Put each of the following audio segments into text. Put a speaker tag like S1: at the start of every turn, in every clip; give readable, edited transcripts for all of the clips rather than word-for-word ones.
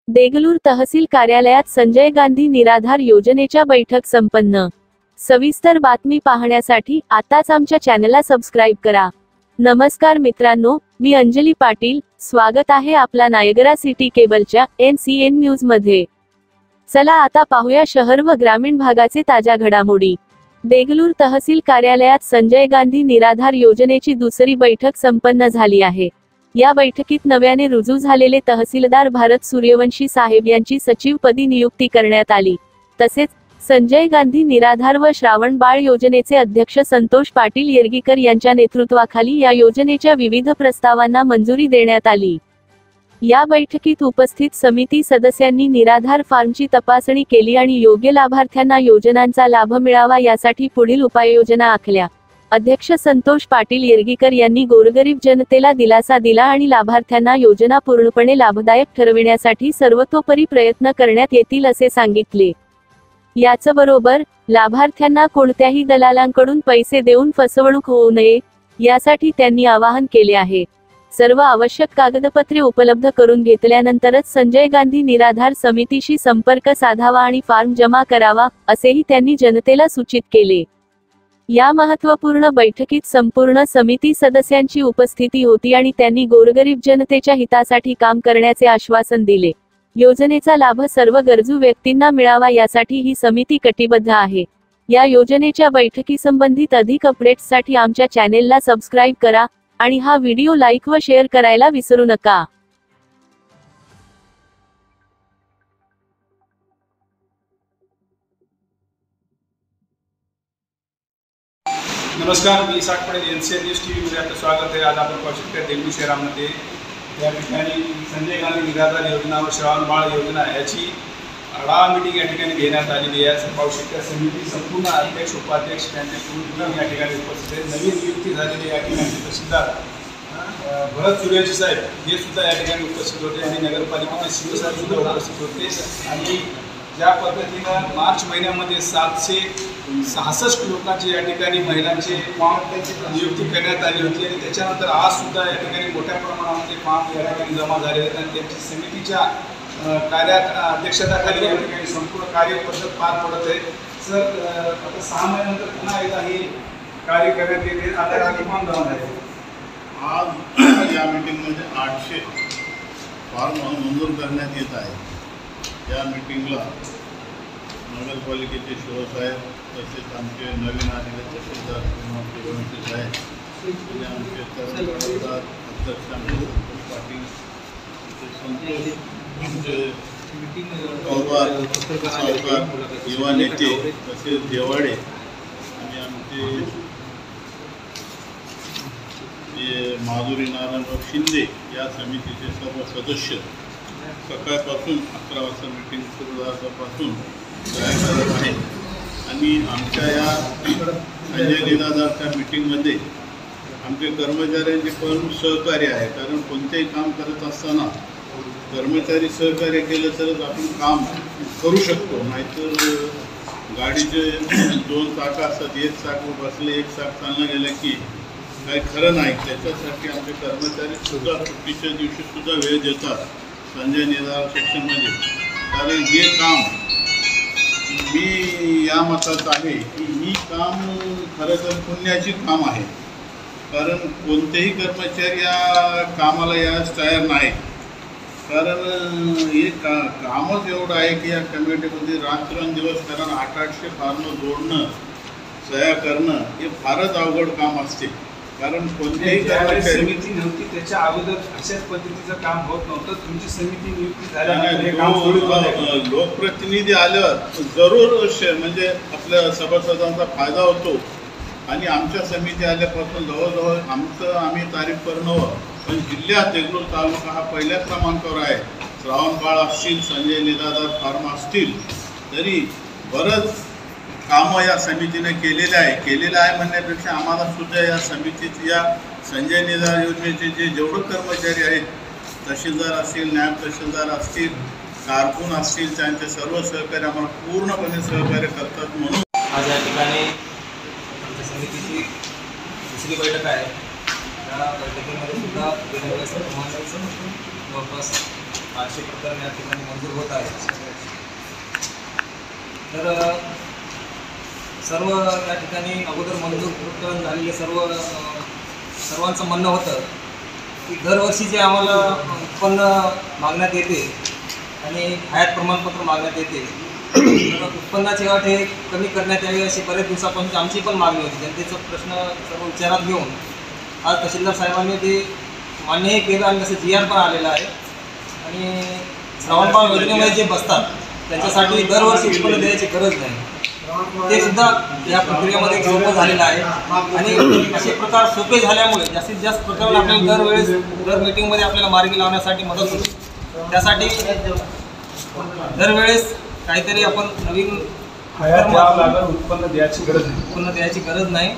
S1: देगलूर तहसील कार्यालयात संजय गांधी निराधार योजनेच्या बैठक संपन्न। सविस्तर बातमी पाहण्यासाठी आताच आमच्या चॅनलला सबस्क्राइब करा। नमस्कार मित्रांनो, मी अंजली पाटील, स्वागत आहे आपला नायगरा सिटी केबलच्या NCN न्यूज मध्ये। चला आता पाहूया शहर व ग्रामीण भागाचे ताज्या घडामोडी। देगलूर तहसील कार्यालयात संजय गांधी निराधार योजनेची दुसरी बैठक संपन्न झाली आहे। या बैठकीत नव्याने रुजू झालेले तहसीलदार भारत सूर्यवंशी साहेब यांची सचिवपदी नियुक्ती करण्यात आली। तसेच संजय गांधी निराधार व श्रावण बाळ योजनेचे अध्यक्ष संतोष पाटील येरगीकर यांच्या नेतृत्वाखाली या योजनेच्या विविध प्रस्तावांना मंजुरी देण्यात आली। या बैठकीत उपस्थित समिती सदस्यांनी निराधार फॉर्मची तपासणी केली आणि योग्य लाभार्थ्यांना योजनांचा लाभ मिळावा यासाठी पुढील उपाययोजना आखल्या। अध्यक्ष संतोष पाटील येरगीकर यांनी गोरगरीब जनतेला दिलासा दिला आणि लाभार्थ्यांना योजना पूर्णपणे लाभदायक ठरविण्यासाठी सर्वतोपरी प्रयत्न करण्यात येतील असे सांगितले। याचबरोबर लाभार्थ्यांना कोणत्याही दलालांकडून पैसे देऊन फसवणूक होऊ नये यासाठी त्यांनी आवाहन केले आहे। सर्व आवश्यक कागदपत्रे उपलब्ध करून घेतल्यानंतरच संजय गांधी निराधार समितीशी संपर्क साधावा आणि फॉर्म जमा करावा असेही त्यांनी जनतेला सूचित केले। या महत्त्वपूर्ण बैठकीत संपूर्ण समिती सदस्यांची उपस्थिती होती आणि त्यांनी गोरगरीब जनतेच्या हितासाठी काम करण्याचे आश्वासन दिले। योजनेचा लाभ सर्व गरजू व्यक्तींना मिळावा यासाठी ही समिती कटिबद्ध आहे। या योजनेच्या बैठकीसंबंधित अधिक अपडेट्ससाठी आमच्या चॅनेलला सबस्क्राइब करा आणि हा व्हिडिओ लाईक व शेअर करायला विसरू नका।
S2: नमस्कार, मी साठपडे NCN न्यूज TV मध्ये आपलं स्वागत आहे। आज आपण पाहू शकता देगलूर शहरामध्ये या ठिकाणी संजय गांधी निराधार योजना व श्रावण बाळ योजना याची आढावा मीटिंग या ठिकाणी घेण्यात आलेली आहे। पाहू शकता समिती संपूर्ण अध्यक्ष उपाध्यक्ष त्यांचे पूर्ण या ठिकाणी उपस्थित आहेत। नवीन नियुक्ती झालेली या ठिकाणी तहसीलदार भारत सूर्यवंशी साहेब हे सुद्धा या ठिकाणी उपस्थित होते आणि नगरपालिकेचे शिवसाहेब सुद्धा उपस्थित होते। आणि ज्या पद्धतीनं मार्च महिन्यामध्ये 766 लोकांची या ठिकाणी महिलांची फॉर्म नियुक्ती करण्यात आली होती आणि त्याच्यानंतर आज सुद्धा या ठिकाणी मोठ्या प्रमाणामध्ये फॉर्म या ठिकाणी जमा झाले आहेत आणि त्यांची समितीच्या कार्यात अध्यक्षताखाली या ठिकाणी संपूर्ण कार्यपद्धत पार पडत आहे। सर, आता 6 महिन्यानंतर पुन्हा एकदा हे कार्य करण्यात येते। आता किती फॉर्म जमा झाले?
S3: आज या मीटिंगमध्ये 800 फॉर्म मंजूर करण्यात येत आहे। या मीटिंगला नगरपालिकेचे शिवसाहेब तसेच आमचे नवीन आलेले तहसीलदार सूर्यवंशी साहेब आणि आमचे तहसीलदार अध्यक्ष आमचे संतोष पाटील, आमचे युवा नेते तसेच देवाडे आणि आमचे माधुरी नारायणराव शिंदे या समितीचे सर्व सदस्य सकाळपासून 11 वाजता मीटिंग सुरू झाल्यापासून तयार करत आहे। आणि आमच्या या संजय निराधारच्या मीटिंगमध्ये आमचे कर्मचाऱ्यांचे पण सहकार्य आहे, कारण कोणतेही काम करत असताना कर्मचारी सहकार्य केलं तरच आपण काम करू शकतो। नाहीतर गाडीचे 2 चाकं असतात, एक चाक बसले एक चाक चालणं गेलं की काही खरं नाही। त्याच्यासाठी आमचे कर्मचारी सुद्धा सुट्टीच्या दिवशी सुद्धा वेळ देतात संजय निराधार सेक्शनमध्ये, कारण हे काम मी या मतात आहे की ही काम खरं तर पुण्याची काम आहे, कारण कोणतेही कर्मचारी या कामाला यास तयार नाही। कारण हे कामच एवढं आहे की या कमिटीमध्ये रात्रंदिवस, कारण 800 फॉर्म जोडणं सह्या करणं हे फारच अवघड काम असते। कारण कोणत्याही
S2: समिती नव्हती त्याच्या अगोदर अशाच पद्धतीचं काम होत नव्हतं। तुमची समिती नियुक्ती झाल्यानंतर
S3: लोकप्रतिनिधी आल्यावर जरूर म्हणजे आपल्या सभासदांचा फायदा होतो आणि आमच्या समिती आल्यापासून जवळजवळ आम्ही तारीफ करणं, पण जिल्ह्यात देगलूर तालुका हा पहिल्या क्रमांकावर आहे। श्रावण बाळ असतील, संजय निराधार फॉर्म असतील, तरी बरंच कामं या समितीने केलेलं आहे म्हणण्यापेक्षा आम्हाला सुद्धा या समितीत या संजय निराधार योजनेचे जेवढे कर्मचारी आहेत, तहसीलदार असतील, नायब तहसीलदार असतील, कारकून असतील, त्यांचे सर्व सहकारी आम्हाला पूर्णपणे सहकार्य करतात। म्हणून
S4: आज या ठिकाणी आमच्या समितीची दुसरी बैठक आहे। या बैठकीमध्ये सुद्धा जवळपास 500 प्रकरण या ठिकाणी मंजूर होत आहे. तर सर्व या ठिकाणी अगोदर मंजूर प्रकरण झालेले सर्वांचं म्हणणं होतं की दरवर्षी जे आम्हाला उत्पन्न मागण्यात येते आणि हयात प्रमाणपत्र मागण्यात येते, तर उत्पन्नाची अट हे कमी करण्यात यावी अशी बरेच दिवसापासून आमची पण मागणी होती. जनतेचा प्रश्न सर्व विचारात घेऊन आज तहसीलदार साहेबांनी ते मान्यही केलं आणि तसं GR पण आलेलं आहे. आणि श्रावणबाळ योजनेमध्ये जे बसतात त्यांच्यासाठी दरवर्षी उत्पन्न द्यायची गरज नाही, ते सुद्धा या प्रक्रियेमध्ये सोपं झालेलं आहे. आणि असे प्रकार सोपे झाल्यामुळे जास्तीत जास्त प्रकरण आपल्याला दर मीटिंगमध्ये आपल्याला मार्गी लावण्यासाठी मदत होते. त्यासाठी दरवेळेस काहीतरी आपण नवीन
S2: उत्पन्न द्यायची
S4: गरज नाही,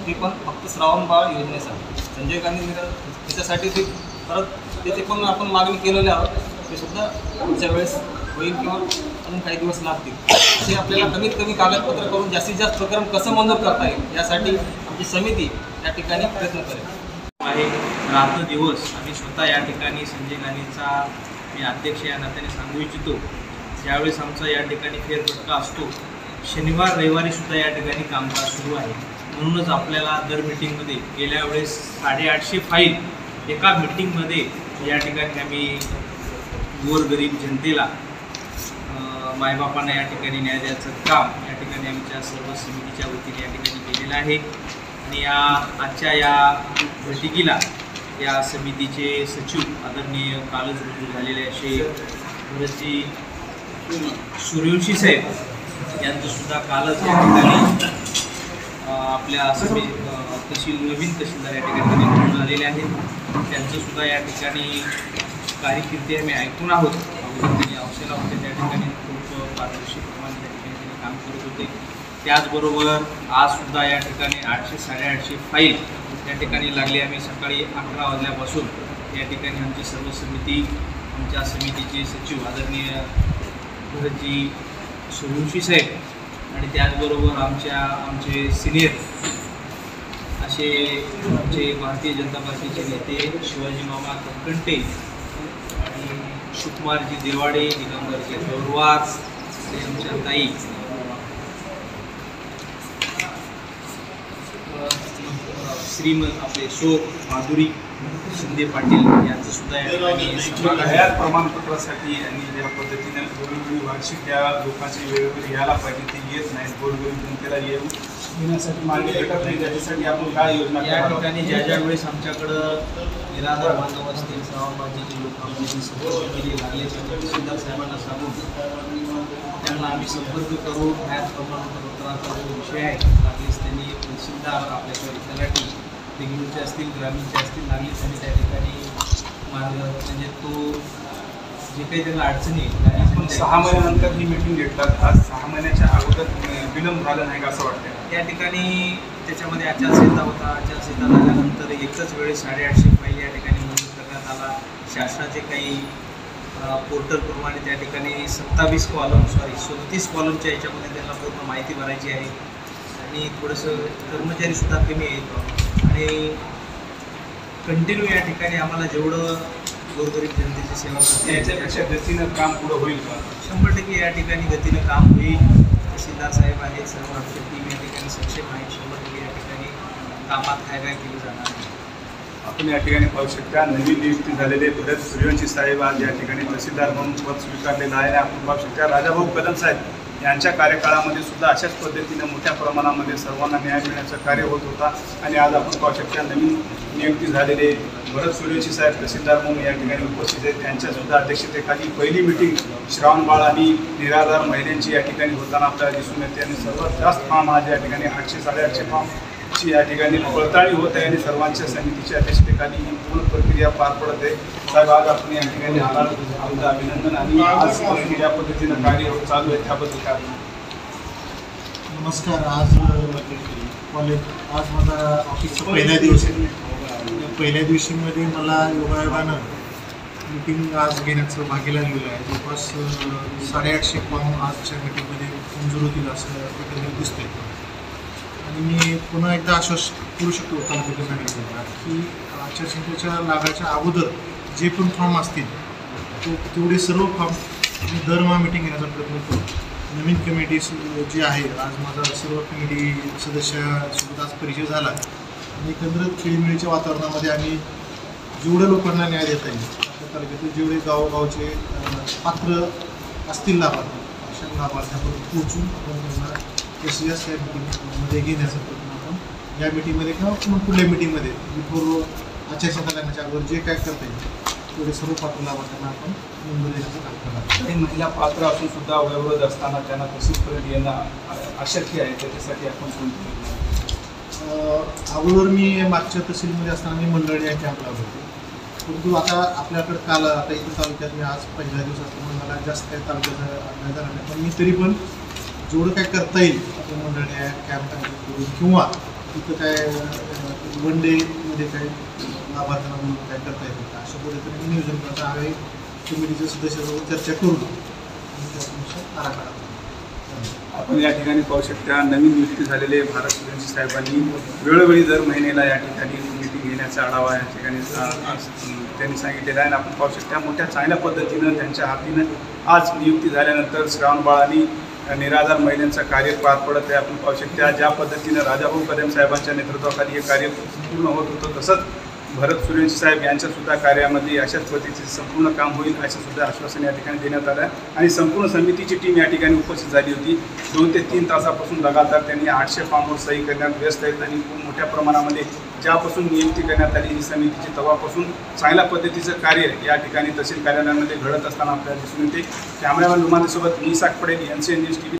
S4: ती पण फक्त श्रावणबाळ योजनेसाठी संजय गांधी त्याच्यासाठी ते परत त्याची पण आपण मागणी केलेली आहोत. ते सुद्धा पुढच्या वेळेस होईल किंवा अजून काही दिवस लागतील. असे आपल्याला कमीत कमी कागदपत्र करून जास्तीत जास्त प्रकरण कसं मंजूर करता येईल यासाठी आमची समिती या ठिकाणी प्रयत्न करेल
S5: आहे. रात्रदिवस आम्ही स्वतः या ठिकाणी संजय गांधींचा मी अध्यक्ष या नात्याने सांगू इच्छितो. ज्यावेळेस आमचा या ठिकाणी फेरफटका असतो, शनिवार रविवारी सुद्धा या ठिकाणी कामकाज सुरू आहे. म्हणूनच आपल्याला दर मीटिंगमध्ये गेल्या वेळेस 850 फाईल एका मीटिंगमध्ये या ठिकाणी आम्ही गोरगरीब जनतेला मायबापांना या ठिकाणी न्याय द्यायचं काम या ठिकाणी आमच्या सर्व समितीच्या वतीने या ठिकाणी केलेलं आहे. आणि आजच्या या बैठकीला या समितीचे सचिव आदरणीय कालच रुजू झालेले असे भरतजी सूर्यवंशी साहेब यांचंसुद्धा कालच या ठिकाणी आपल्या नवीन तहसीलदार या ठिकाणी निवडून झालेले आहेत. त्यांचंसुद्धा या ठिकाणी कारकिर्दी आम्ही ऐकून आहोत. त्यांनी अवसेला होते त्या ठिकाणी खूप पारदर्शीप्रमाणे त्या ठिकाणी त्यांनी काम करत होते. त्याचबरोबर आजसुद्धा या ठिकाणी 800-850 फाईल या ठिकाणी लागली. आम्ही सकाळी 11 वाजल्यापासून या ठिकाणी आमची सर्व समिती, आमच्या समितीचे सचिव आदरणीय भरतजी सूर्यवंशी साहेब आणि त्याचबरोबर आमचे सिनियर असे आमचे भारतीय जनता पार्टीचे नेते शिवाजी मामा कटकंटे आणि सुकुमारजी देवाडे, दिगंबरजी दौरवार आणि आमच्या ताई आपले शोक माधुरी शिंदे पाटील यांचंसुद्धा या ठिकाणी
S2: हयात प्रमाणपत्रासाठी आणि ज्या पद्धतीने गोरगरीब वार्षिक त्या लोकांची वेळोवेळी यायला पाहिजे ते येत नाही. गोरगरीब जनतेला येण्यासाठी मार्ग भेटत नाही. त्याच्यासाठी आपण काय योजना
S5: या ठिकाणी ज्या वेळेस आमच्याकडं निराधार बांधव असतील, श्रावणबाळचे लोक आमची संपर्क केली लागले तहसीलदार साहेबांना सांगून त्यांना आम्ही संपर्क करून हयात प्रमाणपत्राचा जो विषय आहे लागलीच त्यांनी तहसीलदार आपल्याकडे तलाठी देगलूरचे असतील, ग्रामीणचे असतील, लागलीच त्यांनी त्या ठिकाणी मार्ग म्हणजे तो जे काही त्यांना अडचणी
S2: 6 महिन्यानंतर ही मीटिंग घेततात. आज 6 महिन्याच्या अगोदर विलंब झाला नाही का असं वाटतं?
S5: त्या ठिकाणी त्याच्यामध्ये आचारसंहिता होता. आचारसंहिता झाल्यानंतर एकच वेळेस 850 फाईल या ठिकाणी मंजूर करण्यात आला. शासनाचे काही पोर्टलप्रमाणे त्या ठिकाणी 37 कॉलमच्या याच्यामध्ये त्यांना पूर्ण माहिती भरायची आहे आणि थोडंसं कर्मचारीसुद्धा कमी आहेत आणि कंटिन्यू या ठिकाणी आम्हाला जेवढं गोरगरीब जनतेची सेवा करते
S2: याच्यापेक्षा गतीनं काम पुढं होईल का?
S5: 100% या ठिकाणी गतीनं काम होईल. तहसीलदार साहेब आहेत, सर्व आमची टीम या ठिकाणी सक्षम आहे. 100% या ठिकाणी कामात काय केली जाणार आहे.
S2: आपण या ठिकाणी पाहू शकता नवीन नियुक्ती झालेले भरत सूर्यवंशी साहेब आज या ठिकाणी तहसीलदार म्हणून पद स्वीकारलेलं आहे. आपण पाहू शकता राजाभाऊ कदम साहेब यांच्या कार्यकाळामध्ये सुद्धा अशाच पद्धतीनं मोठ्या प्रमाणामध्ये सर्वांना न्याय मिळण्याचं कार्य होत होता. आणि आज आपण पाहू शकता नवीन नियुक्ती झालेले भरत सूर्यवंशी साहेब तहसीलदार म्हणून या ठिकाणी उपस्थित आहेत. त्यांच्यासुद्धा अध्यक्षतेखाली पहिली मिटिंग श्रावणबाळ आणि निराधार महिलांची या ठिकाणी होताना आपल्याला दिसून येते. आणि सर्वात जास्त फॉर्म आज या ठिकाणी 800-850 फॉर्मची या ठिकाणी पडताळणी होत आहे आणि सर्वांच्या समितीच्या अध्यक्षतेखाली ही पूर्ण प्रक्रिया पार पडत आहे. साहेब आज आपण या ठिकाणी आला, आमचं अभिनंदन. आणि आज ज्या पद्धतीनं कार्य चालू आहे त्याबद्दल काय?
S6: नमस्कार. आज माझा ऑफिसचा पहिला दिवस आहे. पहिल्या दिवशीमध्ये मला योगायोगानं मीटिंग आज घेण्याचं भाग्य लागलेलं आहे. जवळपास 850 फॉर्म आजच्या मीटिंगमध्ये मंजूर होतील असं एकंदरीत दिसतंय. आणि मी पुन्हा एकदा आश्वासन करू शकतो तालुक्याच्या नागरिकांना की आचारसंहितेच्या लागायच्या अगोदर जे पण फॉर्म असतील तेवढे सर्व फॉर्म मी दरमहा मिटिंग घेण्याचा प्रयत्न करू. नवीन कमिटी जी आहे, आज माझा सर्व कमिटी सदस्यासोबत आज परिचय झाला आणि एकंदरीत खेळीमेळीच्या वातावरणामध्ये आम्ही जेवढ्या लोकांना न्याय देता येईल आपल्या तालुक्यातील जेवढे गावोगावचे पात्र असतील लाभार्थी अशा लाभार्थ्यांपर्यंत पोहोचून आपण त्यांना जास्तीत या मिटिंगमध्ये घेण्याचा प्रयत्न आपण या मिटिंगमध्ये किंवा पुढल्या मिटिंगमध्ये बिफोर आचारसंहिता लागण्याच्या अगोदर जे काय करता येईल तेवढे सर्व पात्र लाभार्थ्यांना आपण नोंद देण्याचं काम करणार.
S2: काही महिला पात्र असून सुद्धा वयोवृद्ध असताना त्यांना तशीचपर्यंत येणं अशक्य आहे, त्याच्यासाठी आपण कोणती
S6: अगोदर मी मागच्या तहसीलमध्ये असताना मी मंडळी या कॅम्प लावले होते. परंतु आता आपल्याकडे काल आता इथं तालुक्यात मी आज पहिला दिवस असल्यामुळे मला जास्त काही तालुक्याचा अभ्यास झाला नाही, पण मी तरी पण जेवढं काय करता येईल आपण मंडळी कॅम्प करून किंवा तिथं काय वन डेमध्ये काय लाभार्थ्यांना म्हणून काय करता येईल अशा पद्धतीने मी नियोजन करता आहे. कमिटीच्या सदस्यासोबत चर्चा करून त्यानुसार आराखडा.
S2: आपण या ठिकाणी पाहू शकता नवीन नियुक्ती झालेले भारत सूर्यवंशी साहेबांनी वेळोवेळी दर महिन्याला या ठिकाणी मीटिंग घेण्याचा आढावा या ठिकाणी त्यांनी सांगितलेला आहे. आणि आपण पाहू शकता मोठ्या चांगल्या पद्धतीनं त्यांच्या हातीनं आज नियुक्ती झाल्यानंतर श्रावणबाळांनी निराधार महिलांचं कार्य पार पडत आहे. आपण पाहू शकता ज्या पद्धतीनं राजाभाऊ कदम साहेबांच्या नेतृत्वाखाली हे कार्य पूर्ण होत होतं, तसंच भरत सूर्यवंशी साहेब यांच्यासुद्धा कार्यामध्ये अशाच पद्धतीचे संपूर्ण काम होईल असं सुद्धा आश्वासन या ठिकाणी देण्यात आलं आहे. आणि संपूर्ण समितीची टीम या ठिकाणी उपस्थित झाली होती. 2 ते 3 तासापासून लगातार त्यांनी 800 फॉर्मवर सही करण्यात व्यस्त आहेत आणि खूप मोठ्या प्रमाणामध्ये ज्यापासून नियुक्ती करण्यात आली ही समितीची तेव्हापासून चांगल्या पद्धतीचं कार्य या ठिकाणी तहसील कार्यालयामध्ये घडत असताना आपल्याला दिसून येते. कॅमेरामॅन रुमानीसोबत मी साक पडेल, NCN न्यूज TV.